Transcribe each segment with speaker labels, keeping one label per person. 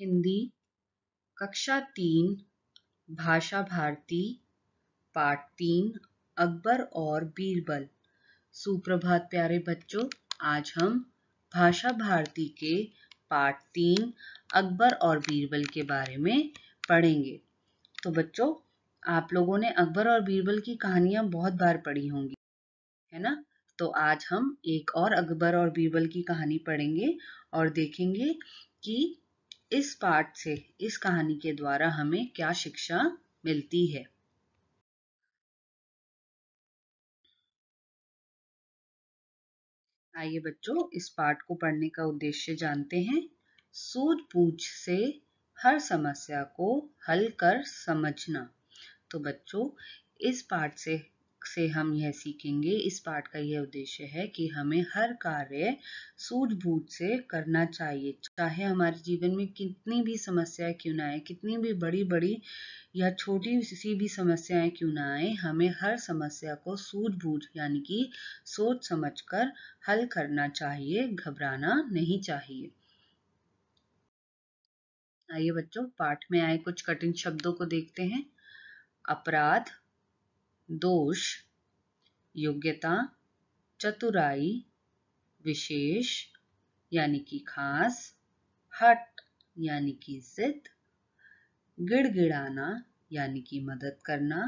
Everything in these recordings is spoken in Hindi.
Speaker 1: हिंदी कक्षा 3 भाषा भारती पाठ 3 अकबर और बीरबल। सुप्रभात प्यारे बच्चों, आज हम भाषा भारती के पाठ 3 अकबर और बीरबल के बारे में पढ़ेंगे। तो बच्चों, आप लोगों ने अकबर और बीरबल की कहानियां बहुत बार पढ़ी होंगी, है ना? तो आज हम एक और अकबर और बीरबल की कहानी पढ़ेंगे और देखेंगे कि इस पाठ से, इस कहानी के द्वारा हमें क्या शिक्षा मिलती है। आइए बच्चों, इस पाठ को पढ़ने का उद्देश्य जानते हैं। सूझबूझ से हर समस्या को हल कर समझना। तो बच्चों, इस पाठ से हम यह सीखेंगे, इस पाठ का यह उद्देश्य है कि हमें हर कार्य सूझबूझ से करना चाहिए, चाहे हमारे जीवन में कितनी भी समस्याएं क्यों ना आए, कितनी भी बड़ी बड़ी या छोटी सी भी समस्याएं क्यों ना आए, हमें हर समस्या को सूझबूझ यानी कि सोच समझकर हल करना चाहिए, घबराना नहीं चाहिए। आइए बच्चों, पाठ में आए कुछ कठिन शब्दों को देखते हैं। अपराध, दोष, योग्यता, चतुराई, विशेष यानी कि खास, हट यानी कि जिद, गिड़गिड़ाना यानी कि मदद करना,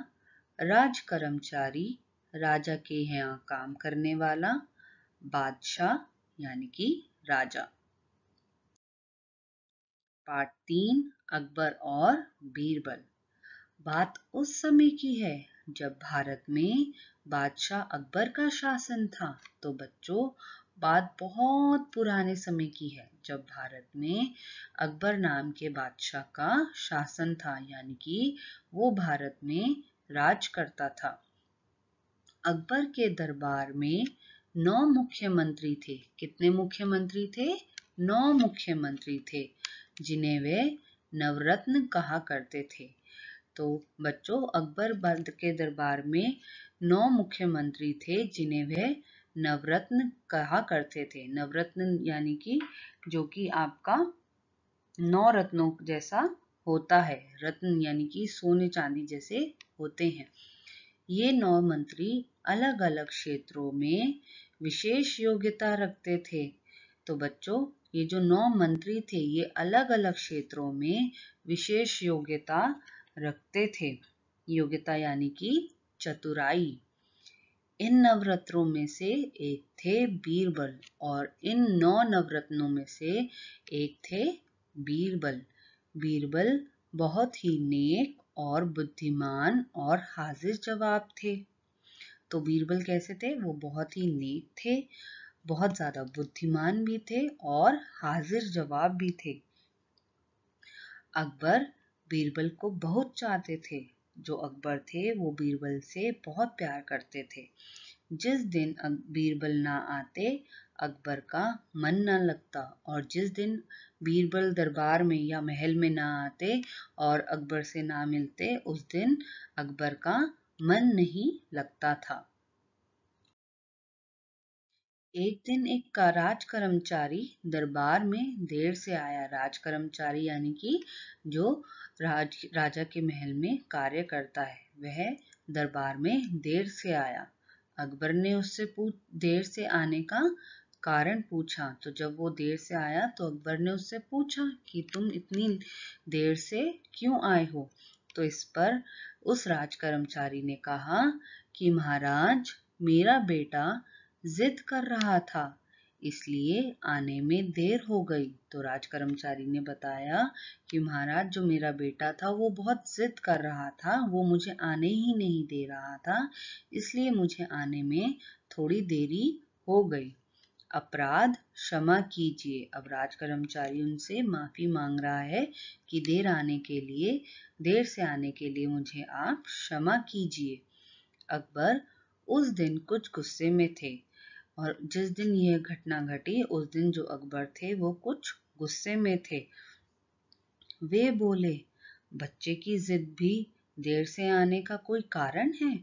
Speaker 1: राज कर्मचारी राजा के यहाँ काम करने वाला, बादशाह यानी कि राजा। पाठ 3 अकबर और बीरबल। बात उस समय की है जब भारत में बादशाह अकबर का शासन था। तो बच्चों, बात बहुत पुराने समय की है जब भारत में अकबर नाम के बादशाह का शासन था, यानी कि वो भारत में राज करता था। अकबर के दरबार में 9 मुख्यमंत्री थे। कितने मुख्यमंत्री थे? 9 मुख्यमंत्री थे, जिन्हें वे नवरत्न कहा करते थे। तो बच्चों, अकबर के दरबार में 9 मुख्यमंत्री थे, जिन्हें वे नवरत्न कहा करते थे। नवरत्न यानी कि जो कि आपका 9 रत्नों जैसा होता है। रत्न यानी कि सोने चांदी जैसे होते हैं। ये 9 मंत्री अलग अलग क्षेत्रों में विशेष योग्यता रखते थे। तो बच्चों, ये जो 9 मंत्री थे, ये अलग अलग क्षेत्रों में विशेष योग्यता रखते थे। योग्यता यानी कि चतुराई। इन नवरत्नों में से एक थे बीरबल और इन 9 नवरत्नों में से एक थे बीरबल। बीरबल बहुत ही नेक और बुद्धिमान और हाजिर जवाब थे। तो बीरबल कैसे थे? वो बहुत ही नेक थे, बहुत ज्यादा बुद्धिमान भी थे और हाजिर जवाब भी थे। अकबर बीरबल को बहुत चाहते थे। जो अकबर थे वो बीरबल से बहुत प्यार करते थे। जिस दिन बीरबल ना आते, अकबर का मन ना लगता, और जिस दिन बीरबल दरबार में या महल में ना आते और अकबर से ना मिलते, उस दिन अकबर का मन नहीं लगता था। एक दिन एक राज कर्मचारी दरबार में देर से आया। राज कर्मचारी यानी कि जो राजा के महल में कार्य करता है, वह दरबार में देर से आया। अकबर ने उससे देर से आने का कारण पूछा। तो जब वो देर से आया तो अकबर ने उससे पूछा कि तुम इतनी देर से क्यों आए हो? तो इस पर उस राज कर्मचारी ने कहा कि महाराज, मेरा बेटा जिद कर रहा था, इसलिए आने में देर हो गई। तो राज कर्मचारी ने बताया कि महाराज, जो मेरा बेटा था वो बहुत जिद कर रहा था, वो मुझे आने ही नहीं दे रहा था, इसलिए मुझे आने में थोड़ी देरी हो गई। अपराध क्षमा कीजिए। अब राज कर्मचारी उनसे माफी मांग रहा है कि देर से आने के लिए मुझे आप क्षमा कीजिए। अकबर उस दिन कुछ गुस्से में थे, और जिस दिन यह घटना घटी उस दिन जो अकबर थे वो कुछ गुस्से में थे। वे बोले, बच्चे की जिद भी देर से आने का कोई कारण है?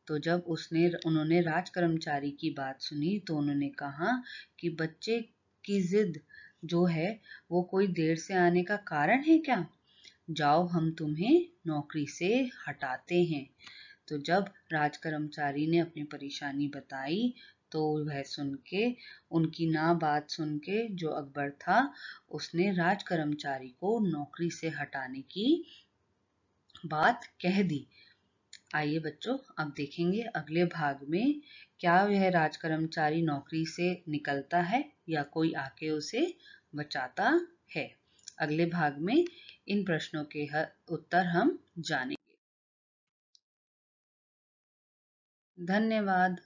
Speaker 1: तो जब उन्होंने राज कर्मचारी की बात सुनी तो उन्होंने कहा कि बच्चे की जिद जो है वो कोई देर से आने का कारण है क्या? जाओ हम तुम्हें नौकरी से हटाते हैं। तो जब राज कर्मचारी ने अपनी परेशानी बताई तो वह सुन के उनकी ना बात सुन के जो अकबर था उसने राज कर्मचारी को नौकरी से हटाने की बात कह दी। आइए बच्चों, अब देखेंगे अगले भाग में क्या यह राज कर्मचारी नौकरी से निकलता है या कोई आके उसे बचाता है। अगले भाग में इन प्रश्नों के उत्तर हम जानेंगे। धन्यवाद।